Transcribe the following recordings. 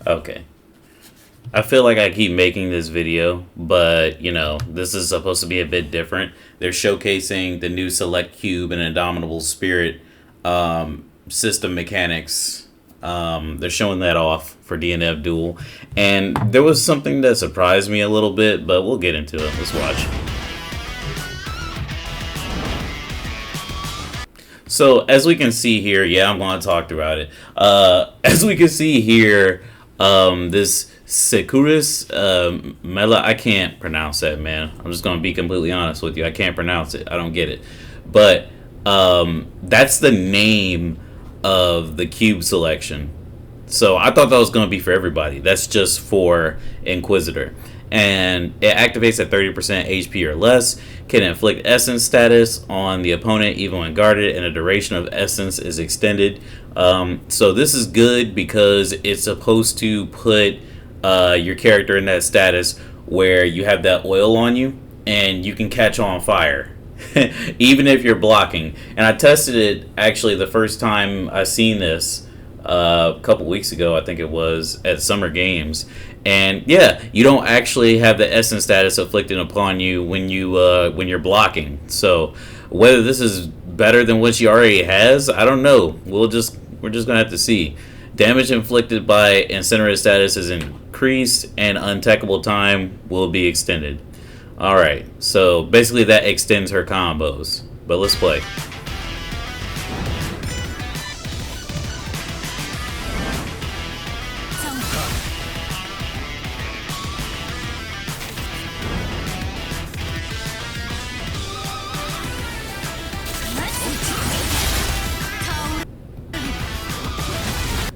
Okay. I feel like I keep making this video, but you know, this is supposed to be a bit different. They're showcasing the new Select Cube and Indomitable Spirit system mechanics. They're showing that off for DNF Duel. And there was something that surprised me a little bit, but we'll get into it. Let's watch. So, as we can see here, yeah, I'm going to talk throughout it. As we can see here, this Sekuris Mela, I can't pronounce that, man. I'm just going to be completely honest with you. I can't pronounce it. I don't get it. But that's the name of the cube selection. So I thought that was going to be for everybody. That's just for Inquisitor. And it activates at 30% HP or less, can inflict essence status on the opponent even when guarded, and the duration of essence is extended. So this is good because it's supposed to put your character in that status where you have that oil on you and you can catch on fire. Even if you're blocking. And I tested it actually the first time I seen this a couple weeks ago, I think it was, at Summer Games. And yeah, you don't actually have the essence status afflicted upon you when you're blocking. So whether this is better than what she already has, I don't know. We're just gonna have to see. Damage inflicted by Incinerator status is increased, and untechable time will be extended. Alright, so basically that extends her combos. But let's play.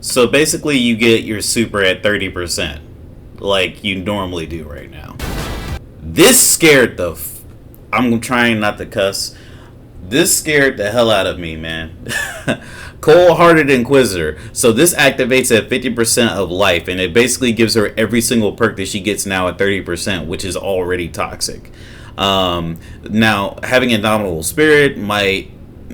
So basically you get your super at 30%, like you normally do right now. This scared the I'm trying not to cuss. This scared the hell out of me, man. Cold-hearted Inquisitor. So this activates at 50% of life, and it basically gives her every single perk that she gets now at 30%, which is already toxic. Now, having Indomitable Spirit might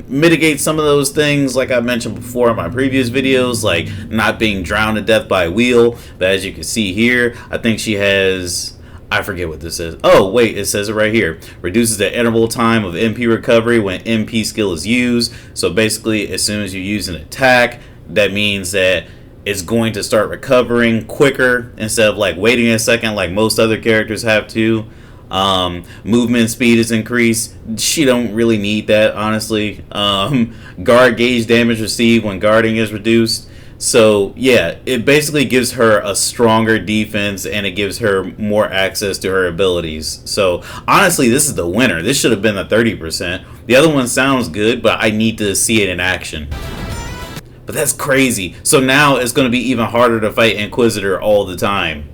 mitigate some of those things, like I mentioned before in my previous videos, like not being drowned to death by a wheel. But as you can see here, I think she has... I forget what this is. Oh, wait, it says it right here. Reduces the interval time of MP recovery when MP skill is used. So basically, as soon as you use an attack, that means that it's going to start recovering quicker instead of like waiting a second like most other characters have to. Movement speed is increased. She don't really need that, honestly. Guard gauge damage received when guarding is reduced. So yeah, it basically gives her a stronger defense, and it gives her more access to her abilities. So honestly, this is the winner. This should have been the 30%. The other one sounds good, but I need to see it in action. But that's crazy. So now it's going to be even harder to fight Inquisitor all the time.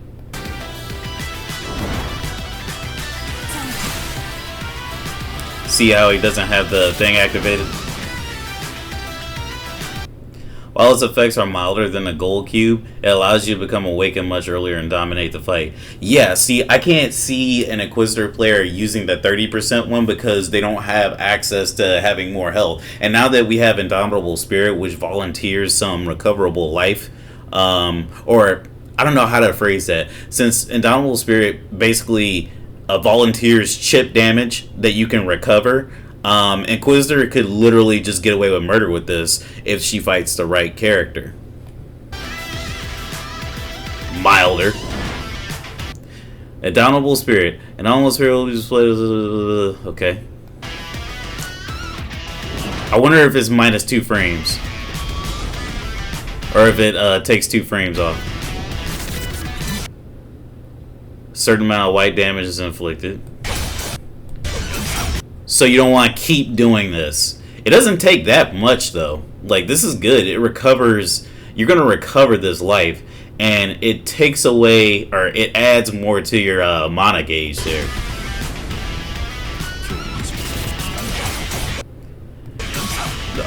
See how he doesn't have the thing activated? While its effects are milder than a gold cube, it allows you to become awakened much earlier and dominate the fight. Yeah, see, I can't see an Inquisitor player using the 30% one because they don't have access to having more health. And now that we have Indomitable Spirit, which volunteers some recoverable life, or I don't know how to phrase that, since Indomitable Spirit basically volunteers chip damage that you can recover, Inquisitor could literally just get away with murder with this if she fights the right character. Milder. Indomitable Spirit. Indomitable Spirit will be displayed. Okay. I wonder if it's minus 2 frames. Or if it takes 2 frames off. Certain amount of white damage is inflicted. So you don't want to keep doing this. It doesn't take that much though. Like, this is good. It recovers. You're going to recover this life, and it takes away, or it adds more to your mana gauge there.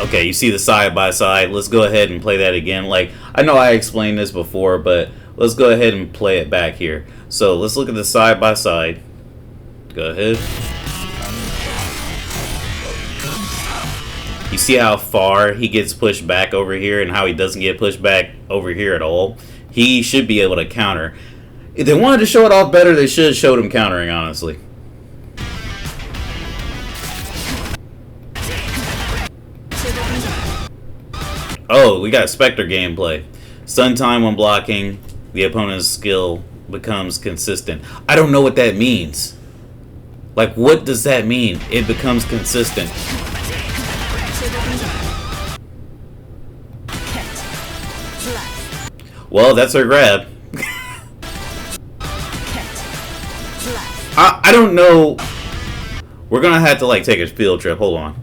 Okay, you see the side by side. Let's go ahead and play that again. Like, I know I explained this before, but let's go ahead and play it back here. So let's look at the side by side. Go ahead. You see how far he gets pushed back over here and how he doesn't get pushed back over here at all? he should be able to counter. If they wanted to show it off better, they should have showed him countering, honestly. Oh, we got Spectre gameplay. Stun time when blocking, the opponent's skill becomes consistent. I don't know what that means. Like, what does that mean? It becomes consistent. Well, that's her grab. I don't know. We're gonna have to like take a field trip. Hold on.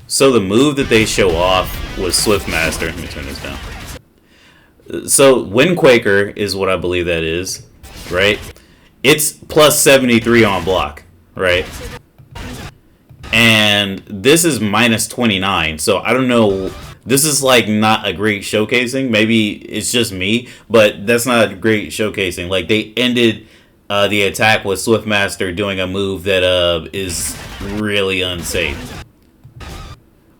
So the move that they show off was Swiftmaster. Let me turn this down. So Windquaker is what I believe that is, right? It's plus 73 on block, right? And this is minus 29. So I don't know. This is like not a great showcasing. Maybe it's just me, but that's not a great showcasing. Like they ended the attack with Swiftmaster doing a move that is really unsafe.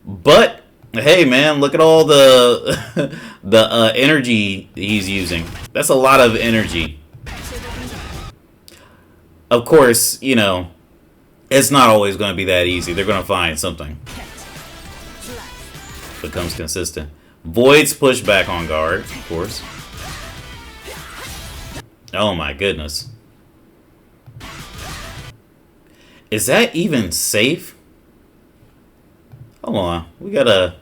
But hey, man, look at all the the energy he's using. That's a lot of energy. Of course, you know, it's not always going to be that easy. They're going to find something. Becomes consistent. Void's pushback on guard, of course. Oh my goodness. Is that even safe? Hold on. We gotta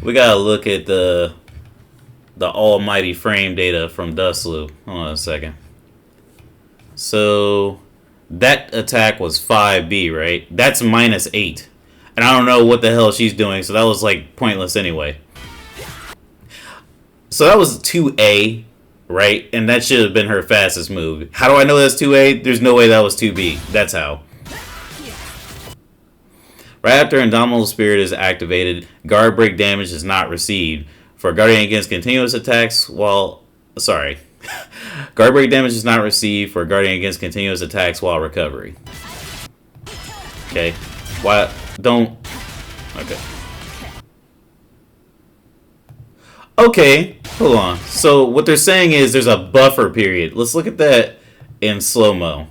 look at the almighty frame data from Dustloop. Hold on a second. So that attack was 5B, right? That's minus 8. And I don't know what the hell she's doing, so that was like pointless anyway. So that was 2A, right? And that should have been her fastest move. How do I know that's 2A? There's no way that was 2B. That's how. Right after Indomitable Spirit is activated, guard break damage is not received. For guarding against continuous attacks while... Sorry. Guard break damage is not received for guarding against continuous attacks while recovery. Okay. Why... Don't... Okay. Okay. Hold on. So what they're saying is there's a buffer period. Let's look at that in slow-mo.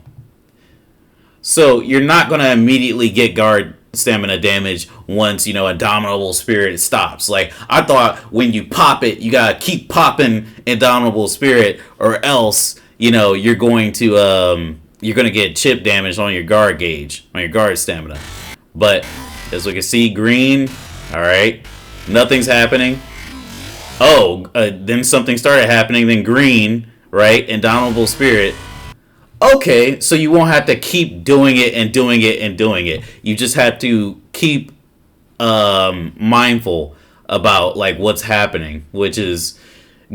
So you're not going to immediately get guard stamina damage once, you know, Indomitable Spirit stops. Like, I thought when you pop it, you gotta keep popping Indomitable Spirit, or else, you know, you're going to get chip damage on your guard gauge, on your guard stamina. But as we can see, green. All right, nothing's happening. Oh, then something started happening. Then green, right? Indomitable Spirit. Okay, so you won't have to keep doing it and doing it and doing it. You just have to keep mindful about like what's happening, which is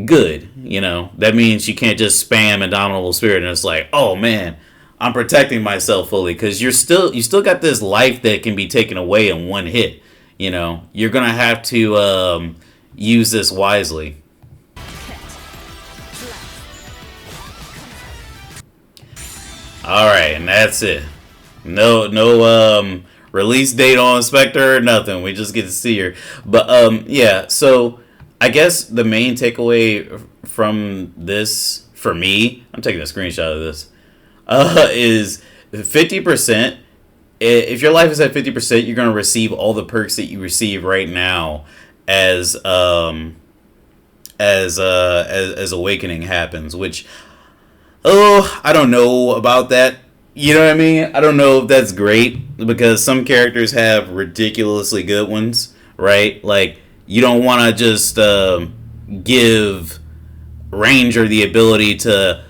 good. You know, that means you can't just spam Indomitable Spirit and it's like, oh man, I'm protecting myself fully, because you still got this life that can be taken away in one hit. You know, you're gonna have to use this wisely. Alright, and that's it. No release date on Spectre or nothing. We just get to see her. But yeah, so I guess the main takeaway from this, for me, I'm taking a screenshot of this, is 50%. If your life is at 50%, you're gonna receive all the perks that you receive right now as Awakening happens, which, oh, I don't know about that. You know what I mean? I don't know if that's great, because some characters have ridiculously good ones, right? Like, you don't want to just give Ranger the ability to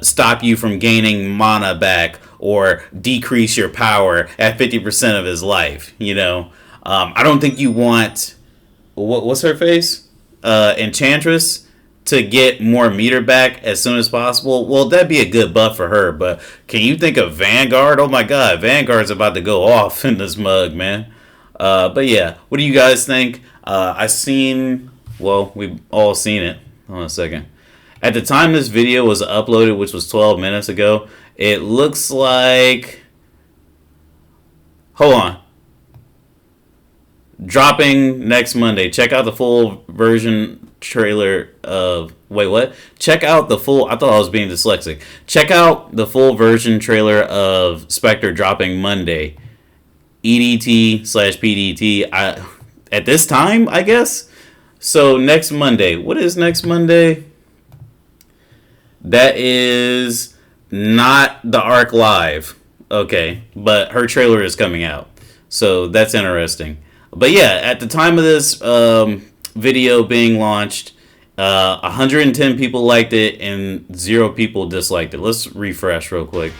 stop you from gaining mana back or decrease your power at 50% of his life, you know? I don't think you want... What's her face? Enchantress to get more meter back as soon as possible. Well, that'd be a good buff for her, but can you think of Vanguard? Oh my god, Vanguard's about to go off in this mug, man. But yeah, what do you guys think? We've all seen it. Hold on a second. At the time this video was uploaded, which was 12 minutes ago, it looks like... Hold on. Dropping next Monday. Check out the full version trailer of Wait, what? Check out the full. I thought I was being dyslexic. Check out the full version trailer of Spectre dropping Monday. EDT/PDT. At this time, I guess. So next Monday. What is next Monday? That is not the Arc Live. Okay, but her trailer is coming out. So that's interesting. But yeah, at the time of this video being launched, 110 people liked it and 0 people disliked it. Let's refresh real quick.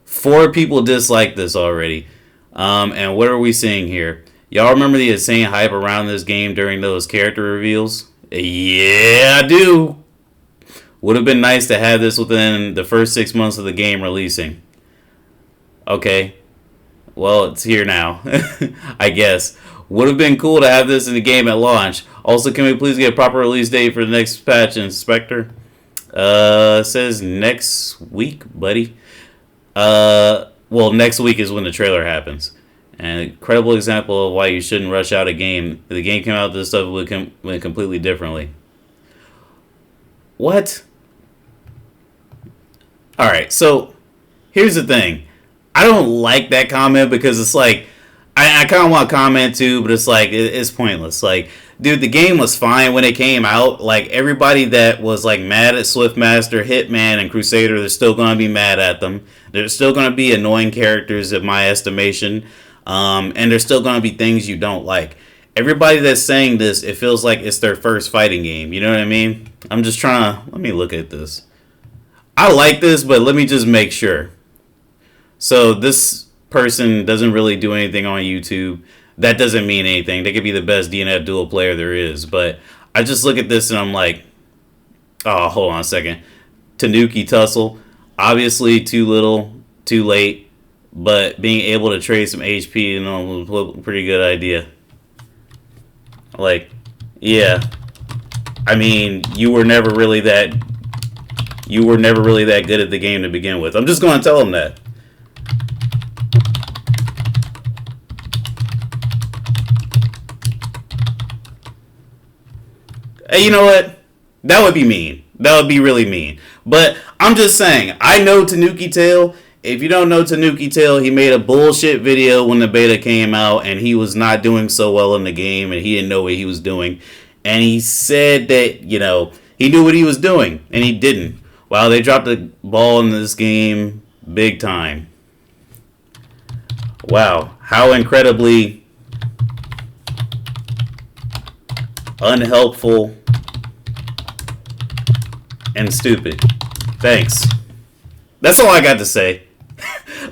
4 people disliked this already. And what are we seeing here? Y'all remember the insane hype around this game during those character reveals? Yeah, I do. Would have been nice to have this within the first 6 months of the game releasing. Okay. Well, it's here now. I guess. Would have been cool to have this in the game at launch. Also, can we please get a proper release date for the next patch in Spectre? Says next week, buddy. Well, next week is when the trailer happens. An incredible example of why you shouldn't rush out a game. If the game came out, this stuff went completely differently. What? Alright, so here's the thing. I don't like that comment because it's like, I kind of want to comment too, but it's like, it's pointless. Like, dude, the game was fine when it came out. Like, everybody that was like mad at Swiftmaster, Hitman, and Crusader, they're still going to be mad at them. They're still going to be annoying characters in my estimation. And there's still going to be things you don't like. Everybody that's saying this, it feels like it's their first fighting game. You know what I mean? I'm just trying to, let me look at this. I like this, but let me just make sure. So this person doesn't really do anything on YouTube. That doesn't mean anything. They could be the best DNF Duel player there is. But I just look at this and I'm like, oh, hold on a second. Tanuki Tussle. Obviously too little, too late. But being able to trade some HP was a pretty good idea. Like, yeah. I mean, you were never really that good at the game to begin with. I'm just going to tell them that. Hey, you know what? That would be mean. That would be really mean. But I'm just saying, I know Tanuki Tail. If you don't know Tanuki Tail, he made a bullshit video when the beta came out and he was not doing so well in the game and he didn't know what he was doing. And he said that, you know, he knew what he was doing and he didn't. Wow, they dropped the ball in this game big time. Wow, how incredibly unhelpful and stupid. Thanks. That's all I got to say.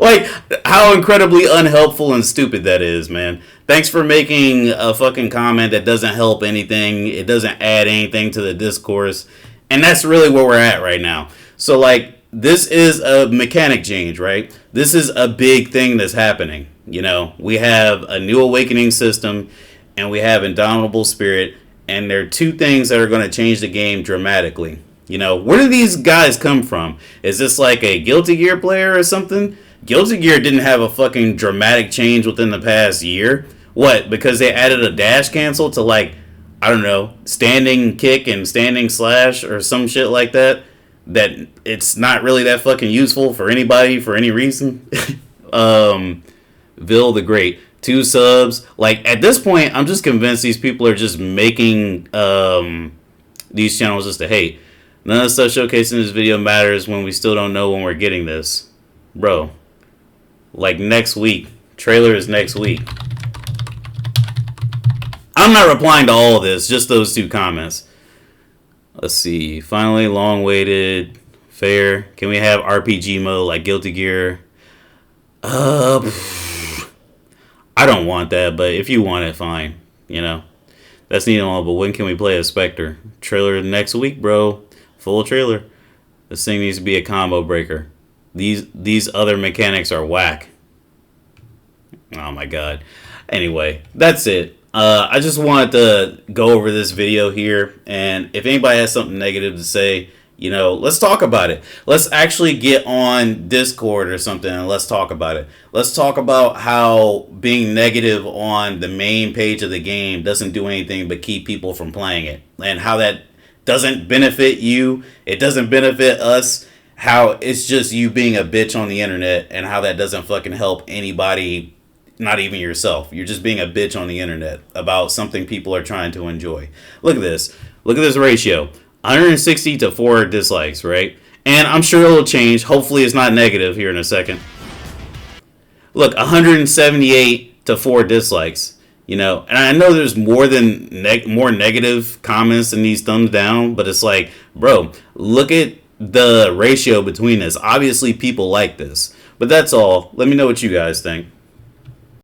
Like, how incredibly unhelpful and stupid that is, man. Thanks for making a fucking comment that doesn't help anything. It doesn't add anything to the discourse. And that's really where we're at right now. So, like, this is a mechanic change, right? This is a big thing that's happening. You know, we have a new awakening system and we have Indomitable Spirit. And there are 2 things that are going to change the game dramatically. You know, where do these guys come from? Is this like a Guilty Gear player or something? Guilty Gear didn't have a fucking dramatic change within the past year. What? Because they added a dash cancel to, like, I don't know, standing kick and standing slash or some shit like that. That it's not really that fucking useful for anybody for any reason. Vil the Great. 2 subs. Like, at this point, I'm just convinced these people are just making these channels just to hate. None of the stuff showcased in this video matters when we still don't know when we're getting this. Bro. Like, next week. Trailer is next week. I'm not replying to all of this, just those 2 comments. Let's see. Finally, long waited. Fair. Can we have RPG mode like Guilty Gear? I don't want that, but if you want it, fine. You know. That's neat and all, but when can we play a Spectre? Trailer next week, bro. Full trailer. This thing needs to be a combo breaker. These other mechanics are whack. Oh my god. Anyway, that's it. I just wanted to go over this video here, and if anybody has something negative to say, you know, let's talk about it. Let's actually get on Discord or something and let's talk about it. Let's talk about how being negative on the main page of the game doesn't do anything but keep people from playing it, and how that doesn't benefit you. It doesn't benefit us. How it's just you being a bitch on the internet, and how that doesn't fucking help anybody, not even yourself. You're just being a bitch on the internet about something people are trying to enjoy. Look at this. Look at this ratio. 160 to 4 dislikes, right? And I'm sure it'll change. Hopefully it's not negative here in a second. Look, 178 to 4 dislikes. You know, and I know there's more than more negative comments than these thumbs down, but it's like, bro, look at the ratio between this. Obviously people like this. But that's all. Let me know what you guys think.